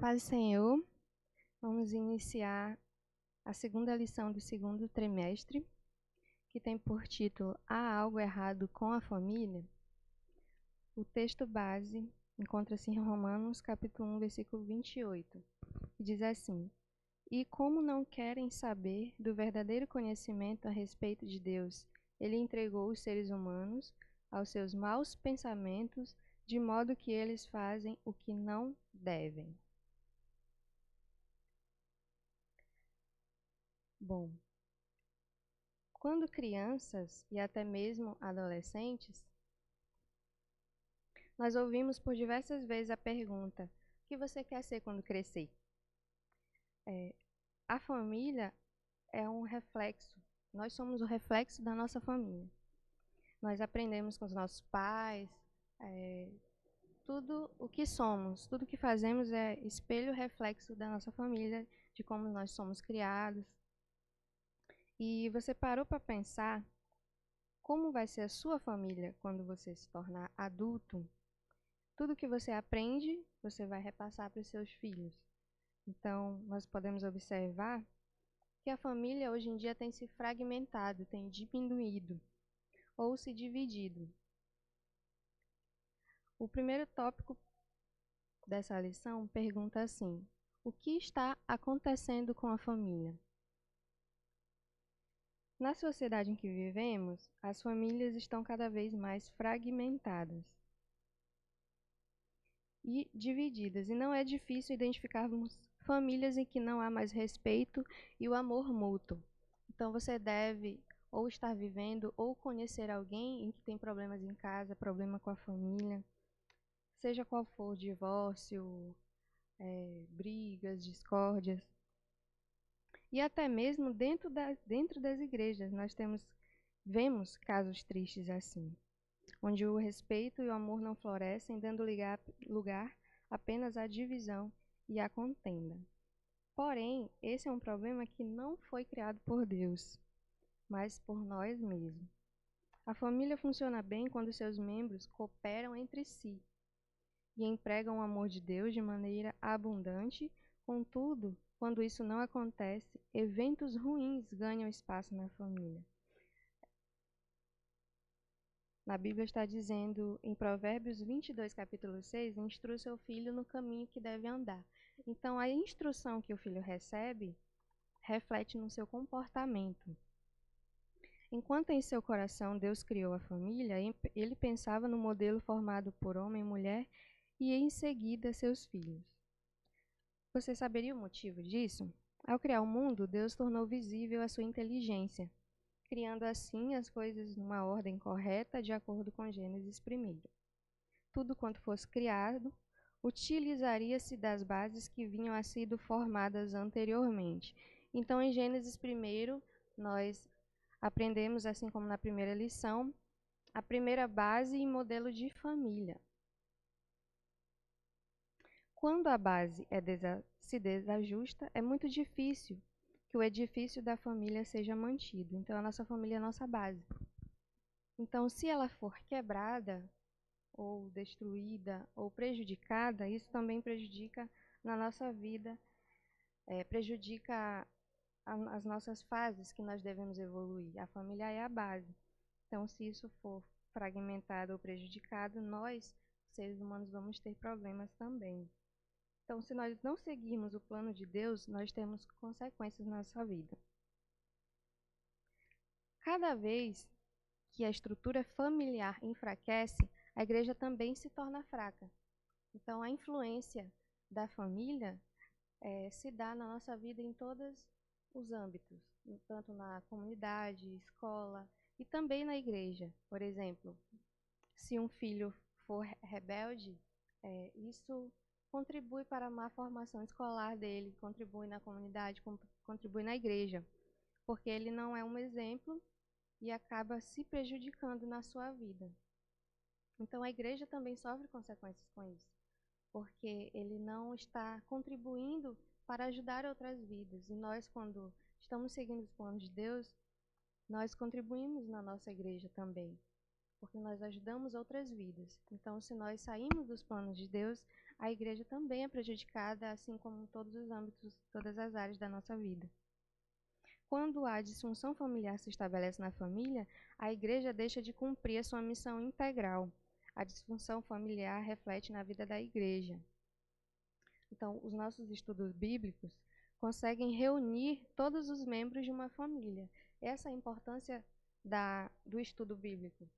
Paz do Senhor, vamos iniciar a segunda lição do segundo trimestre, que tem por título Há algo errado com a família? O texto base encontra-se em Romanos, capítulo 1, versículo 28, que diz assim: E como não querem saber do verdadeiro conhecimento a respeito de Deus, ele entregou os seres humanos aos seus maus pensamentos, de modo que eles fazem o que não devem. Bom, quando crianças e até mesmo adolescentes, nós ouvimos por diversas vezes a pergunta: o que você quer ser quando crescer? A família é um reflexo, nós somos o reflexo da nossa família. Nós aprendemos com os nossos pais, tudo o que somos, tudo o que fazemos é espelho reflexo da nossa família, de como nós somos criados. E você parou para pensar como vai ser a sua família quando você se tornar adulto? Tudo que você aprende, você vai repassar para os seus filhos. Então, nós podemos observar que a família hoje em dia tem se fragmentado, tem diminuído ou se dividido. O primeiro tópico dessa lição pergunta assim: o que está acontecendo com a família? Na sociedade em que vivemos, as famílias estão cada vez mais fragmentadas e divididas, e não é difícil identificarmos famílias em que não há mais respeito e o amor mútuo. Então você deve ou estar vivendo ou conhecer alguém em que tem problemas em casa, problema com a família, seja qual for, divórcio, brigas, discórdias. E até mesmo dentro das igrejas nós vemos casos tristes assim, onde o respeito e o amor não florescem, dando lugar apenas à divisão e à contenda. Porém, esse é um problema que não foi criado por Deus, mas por nós mesmos. A família funciona bem quando seus membros cooperam entre si e empregam o amor de Deus de maneira abundante. Contudo, quando isso não acontece, eventos ruins ganham espaço na família. Na Bíblia está dizendo, em Provérbios 22, capítulo 6, instrua seu filho no caminho que deve andar. Então, a instrução que o filho recebe reflete no seu comportamento. Enquanto em seu coração Deus criou a família, ele pensava no modelo formado por homem e mulher e em seguida seus filhos. Você saberia o motivo disso? Ao criar o mundo, Deus tornou visível a sua inteligência, criando assim as coisas numa ordem correta de acordo com Gênesis 1. Tudo quanto fosse criado, utilizaria-se das bases que vinham a sido formadas anteriormente. Então, em Gênesis 1, nós aprendemos, assim como na primeira lição, a primeira base e modelo de família. Quando a base se desajusta, é muito difícil que o edifício da família seja mantido. Então, a nossa família é a nossa base. Então, se ela for quebrada, ou destruída, ou prejudicada, isso também prejudica na nossa vida, prejudica as nossas fases que nós devemos evoluir. A família é a base. Então, se isso for fragmentado ou prejudicado, nós, seres humanos, vamos ter problemas também. Então, se nós não seguirmos o plano de Deus, nós temos consequências na nossa vida. Cada vez que a estrutura familiar enfraquece, a igreja também se torna fraca. Então, a influência da família se dá na nossa vida em todos os âmbitos, tanto na comunidade, escola e também na igreja. Por exemplo, se um filho for rebelde, isso contribui para a má formação escolar dele, contribui na comunidade, contribui na igreja, porque ele não é um exemplo e acaba se prejudicando na sua vida. Então, a igreja também sofre consequências com isso, porque ele não está contribuindo para ajudar outras vidas. E nós, quando estamos seguindo os planos de Deus, nós contribuímos na nossa igreja também. porque nós ajudamos outras vidas. Então, se nós saímos dos planos de Deus, a igreja também é prejudicada, assim como em todos os âmbitos, todas as áreas da nossa vida. Quando a disfunção familiar se estabelece na família, a igreja deixa de cumprir a sua missão integral. A disfunção familiar reflete na vida da igreja. Então, os nossos estudos bíblicos conseguem reunir todos os membros de uma família. Essa é a importância do estudo bíblico.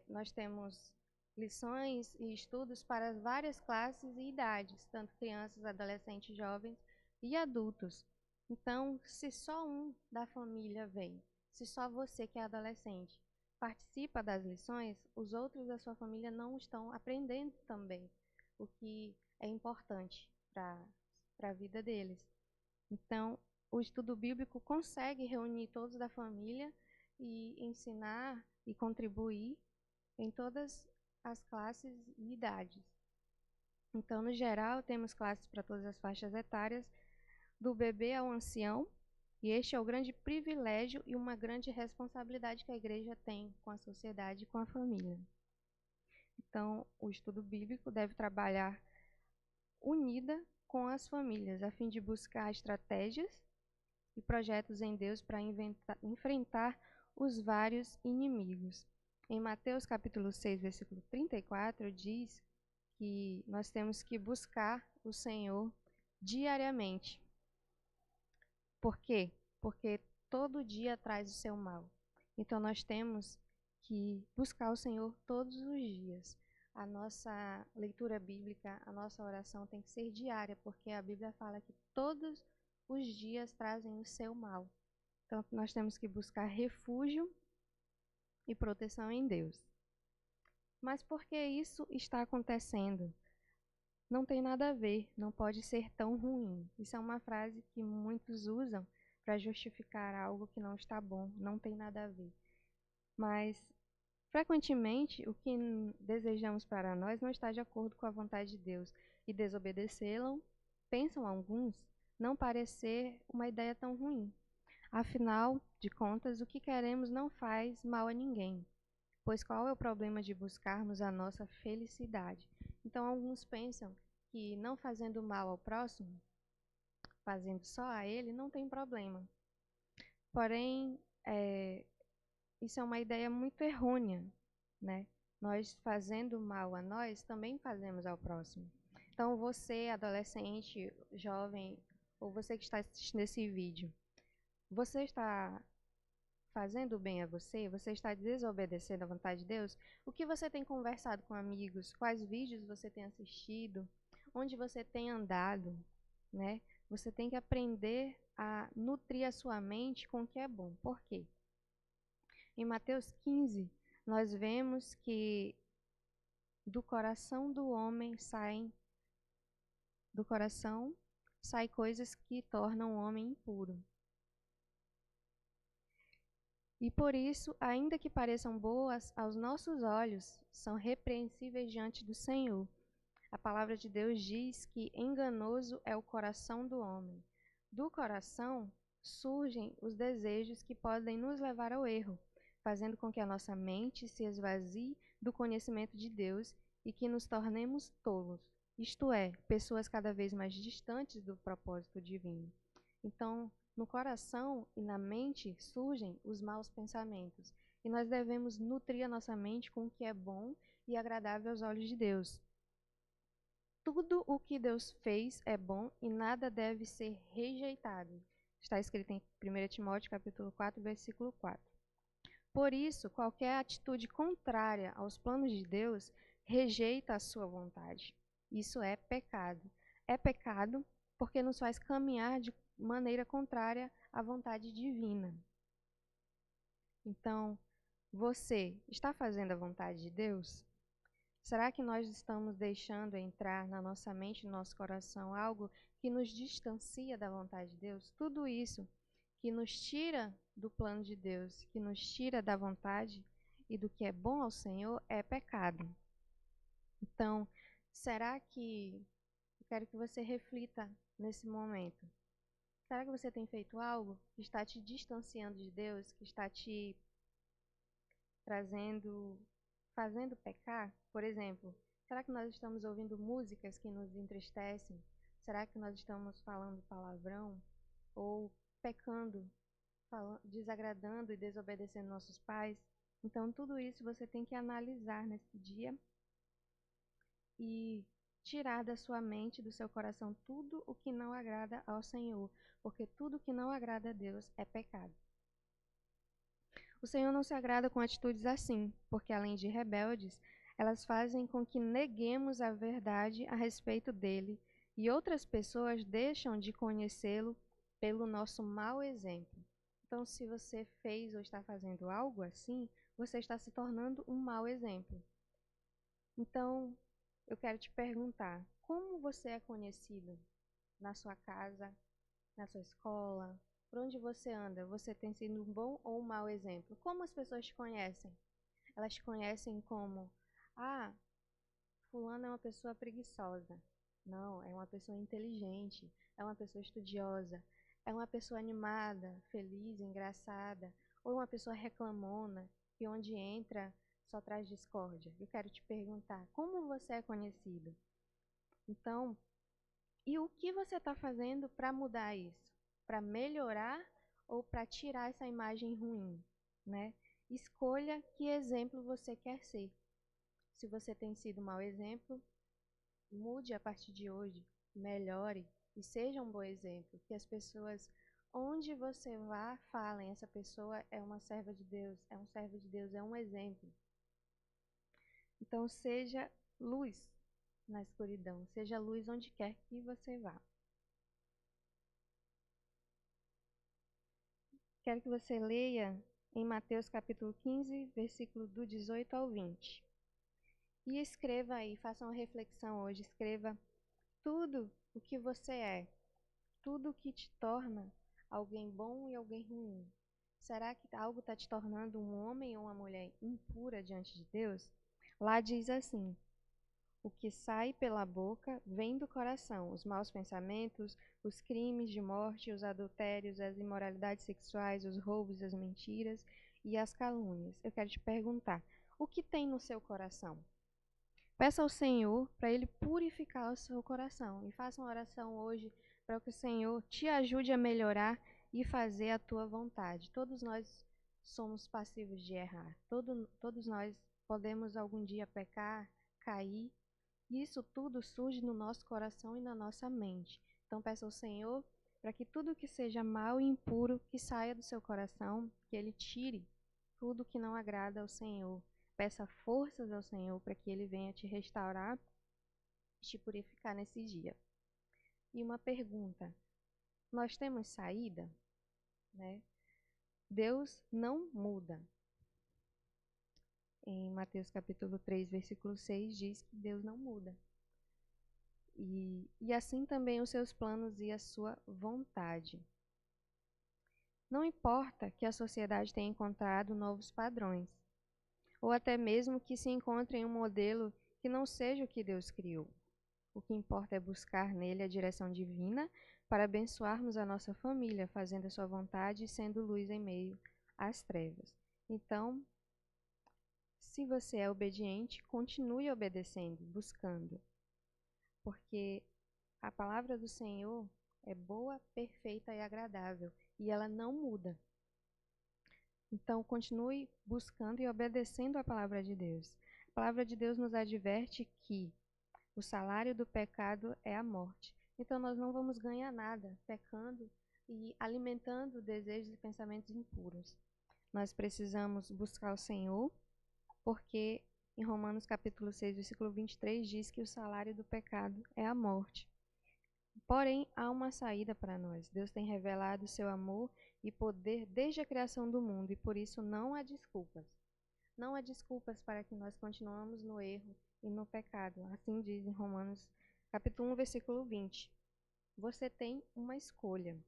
Nós temos lições e estudos para várias classes e idades, tanto crianças, adolescentes, jovens e adultos. Então, se só um da família vem, se só você que é adolescente participa das lições, os outros da sua família não estão aprendendo também, o que é importante para a vida deles. Então, o estudo bíblico consegue reunir todos da família e ensinar e contribuir em todas as classes e idades. Então, no geral, temos classes para todas as faixas etárias, do bebê ao ancião, e este é o grande privilégio e uma grande responsabilidade que a igreja tem com a sociedade e com a família. Então, o estudo bíblico deve trabalhar unida com as famílias, a fim de buscar estratégias e projetos em Deus para enfrentar os vários inimigos. Em Mateus capítulo 6, versículo 34, diz que nós temos que buscar o Senhor diariamente. Por quê? Porque todo dia traz o seu mal. Então nós temos que buscar o Senhor todos os dias. A nossa leitura bíblica, a nossa oração tem que ser diária, porque a Bíblia fala que todos os dias trazem o seu mal. Então nós temos que buscar refúgio e proteção em Deus. Mas por que isso está acontecendo? Não tem nada a ver, não pode ser tão ruim. Isso é uma frase que muitos usam para justificar algo que não está bom, não tem nada a ver. Mas, frequentemente, o que desejamos para nós não está de acordo com a vontade de Deus, e desobedecê-lo, pensam alguns, não parecer uma ideia tão ruim. Afinal de contas, o que queremos não faz mal a ninguém. Pois qual é o problema de buscarmos a nossa felicidade? Então, alguns pensam que não fazendo mal ao próximo, fazendo só a ele, não tem problema. Porém, isso é uma ideia muito errônea, né? Nós fazendo mal a nós, também fazemos ao próximo. Então, você, adolescente, jovem, ou você que está assistindo esse vídeo, você está fazendo bem a você? Você está desobedecendo à vontade de Deus? O que você tem conversado com amigos? Quais vídeos você tem assistido? Onde você tem andado? Né? Você tem que aprender a nutrir a sua mente com o que é bom. Por quê? Em Mateus 15, nós vemos que do coração do homem saem coisas que tornam o homem impuro. E por isso, ainda que pareçam boas aos nossos olhos, são repreensíveis diante do Senhor. A palavra de Deus diz que enganoso é o coração do homem. Do coração surgem os desejos que podem nos levar ao erro, fazendo com que a nossa mente se esvazie do conhecimento de Deus e que nos tornemos tolos, isto é, pessoas cada vez mais distantes do propósito divino. Então, no coração e na mente surgem os maus pensamentos, e nós devemos nutrir a nossa mente com o que é bom e agradável aos olhos de Deus. Tudo o que Deus fez é bom e nada deve ser rejeitado. Está escrito em 1 Timóteo capítulo 4, versículo 4. Por isso, qualquer atitude contrária aos planos de Deus rejeita a sua vontade. Isso é pecado. É pecado porque nos faz caminhar de maneira contrária à vontade divina. Então, você está fazendo a vontade de Deus? Será que nós estamos deixando entrar na nossa mente, no nosso coração, algo que nos distancia da vontade de Deus? Tudo isso que nos tira do plano de Deus, que nos tira da vontade e do que é bom ao Senhor, é pecado. Então, será que... Eu quero que você reflita nesse momento. Será que você tem feito algo que está te distanciando de Deus, que está te trazendo fazendo pecar? Por exemplo, será que nós estamos ouvindo músicas que nos entristecem? Será que nós estamos falando palavrão? Ou pecando, desagradando e desobedecendo nossos pais? Então, tudo isso você tem que analisar nesse dia e tirar da sua mente, do seu coração, tudo o que não agrada ao Senhor, porque tudo que não agrada a Deus é pecado. O Senhor não se agrada com atitudes assim, porque além de rebeldes, elas fazem com que neguemos a verdade a respeito dele e outras pessoas deixam de conhecê-lo pelo nosso mau exemplo. Então, se você fez ou está fazendo algo assim, você está se tornando um mau exemplo. Então, eu quero te perguntar, como você é conhecido na sua casa, na sua escola, por onde você anda? Você tem sido um bom ou um mau exemplo? Como as pessoas te conhecem? Elas te conhecem como, ah, fulano é uma pessoa preguiçosa. Não, é uma pessoa inteligente, é uma pessoa estudiosa, é uma pessoa animada, feliz, engraçada, ou uma pessoa reclamona, que onde entra só traz discórdia. Eu quero te perguntar, como você é conhecido? Então, e o que você está fazendo para mudar isso? Para melhorar ou para tirar essa imagem ruim, né? Escolha que exemplo você quer ser. Se você tem sido um mau exemplo, mude a partir de hoje, melhore e seja um bom exemplo. Que as pessoas, onde você vá, falem: essa pessoa é uma serva de Deus, é um servo de Deus, é um exemplo. Então, seja luz na escuridão, seja luz onde quer que você vá. Quero que você leia em Mateus capítulo 15, versículo do 18 ao 20. E escreva aí, faça uma reflexão hoje, escreva tudo o que você é, tudo o que te torna alguém bom e alguém ruim. Será que algo está te tornando um homem ou uma mulher impura diante de Deus? Lá diz assim: o que sai pela boca vem do coração, os maus pensamentos, os crimes de morte, os adultérios, as imoralidades sexuais, os roubos, as mentiras e as calúnias. Eu quero te perguntar, o que tem no seu coração? Peça ao Senhor para Ele purificar o seu coração. E faça uma oração hoje para que o Senhor te ajude a melhorar e fazer a tua vontade. Todos nós somos passíveis de errar. Todos nós podemos algum dia pecar, cair. E isso tudo surge no nosso coração e na nossa mente. Então peça ao Senhor para que tudo que seja mal e impuro que saia do seu coração, que Ele tire tudo que não agrada ao Senhor. Peça forças ao Senhor para que Ele venha te restaurar e te purificar nesse dia. E uma pergunta: nós temos saída? Né? Deus não muda. Em Mateus capítulo 3, versículo 6, diz que Deus não muda. E assim também os seus planos e a sua vontade. Não importa que a sociedade tenha encontrado novos padrões, ou até mesmo que se encontre em um modelo que não seja o que Deus criou. O que importa é buscar nele a direção divina para abençoarmos a nossa família, fazendo a sua vontade e sendo luz em meio às trevas. Então, se você é obediente, continue obedecendo, buscando, porque a palavra do Senhor é boa, perfeita e agradável, e ela não muda. Então, continue buscando e obedecendo a palavra de Deus. A palavra de Deus nos adverte que o salário do pecado é a morte. Então, nós não vamos ganhar nada pecando e alimentando desejos e pensamentos impuros. Nós precisamos buscar o Senhor, porque em Romanos capítulo 6, versículo 23, diz que o salário do pecado é a morte. Porém, há uma saída para nós. Deus tem revelado o seu amor e poder desde a criação do mundo, e por isso não há desculpas. Não há desculpas para que nós continuamos no erro e no pecado. Assim diz em Romanos capítulo 1, versículo 20. Você tem uma escolha.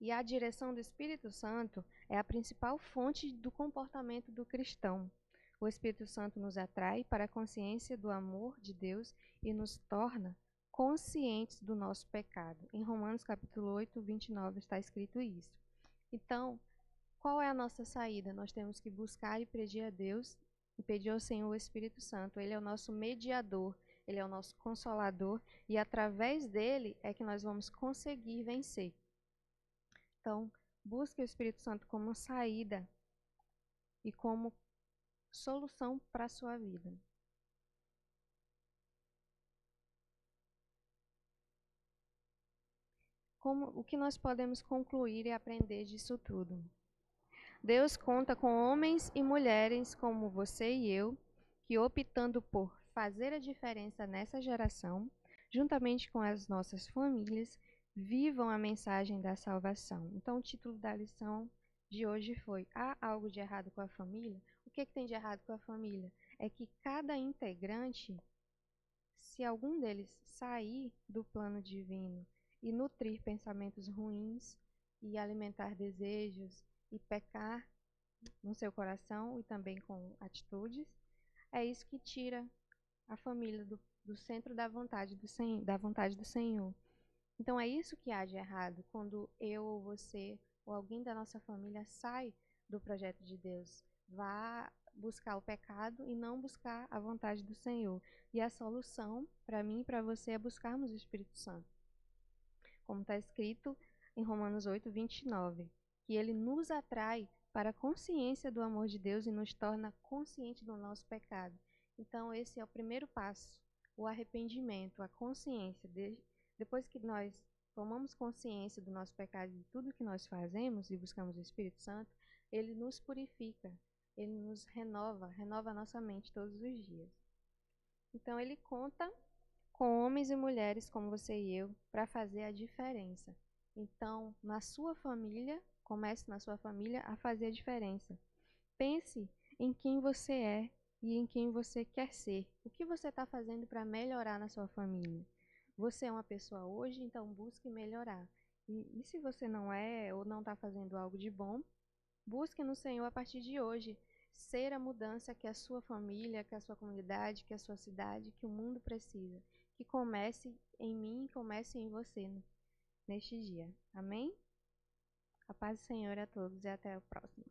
E a direção do Espírito Santo é a principal fonte do comportamento do cristão. O Espírito Santo nos atrai para a consciência do amor de Deus e nos torna conscientes do nosso pecado. Em Romanos capítulo 8, 29 está escrito isso. Então, qual é a nossa saída? Nós temos que buscar e pedir a Deus e pedir ao Senhor o Espírito Santo. Ele é o nosso mediador, ele é o nosso consolador, e através dele é que nós vamos conseguir vencer. Então, busque o Espírito Santo como saída e como solução para a sua vida. O que nós podemos concluir e aprender disso tudo? Deus conta com homens e mulheres como você e eu, que optando por fazer a diferença nessa geração, juntamente com as nossas famílias, vivam a mensagem da salvação. Então, o título da lição de hoje foi: há algo de errado com a família? O que tem de errado com a família? É que cada integrante, se algum deles sair do plano divino e nutrir pensamentos ruins e alimentar desejos e pecar no seu coração e também com atitudes, é isso que tira a família do centro da vontade do Senhor. Então é isso que há de errado quando eu ou você ou alguém da nossa família sai do projeto de Deus. Vá buscar o pecado e não buscar a vontade do Senhor. E a solução para mim e para você é buscarmos o Espírito Santo. Como está escrito em Romanos 8:29, que ele nos atrai para a consciência do amor de Deus e nos torna consciente do nosso pecado. Então, esse é o primeiro passo, o arrependimento, a consciência. Depois que nós tomamos consciência do nosso pecado e de tudo que nós fazemos e buscamos o Espírito Santo, ele nos purifica, ele nos renova a nossa mente todos os dias. Então, ele conta com homens e mulheres como você e eu para fazer a diferença. Então, na sua família, comece na sua família a fazer a diferença. Pense em quem você é e em quem você quer ser. O que você está fazendo para melhorar na sua família? Você é uma pessoa hoje, então busque melhorar. E se você não é ou não está fazendo algo de bom, busque no Senhor a partir de hoje ser a mudança que a sua família, que a sua comunidade, que a sua cidade, que o mundo precisa. Que comece em mim, comece em você neste dia. Amém? A paz do Senhor a todos e até o próximo.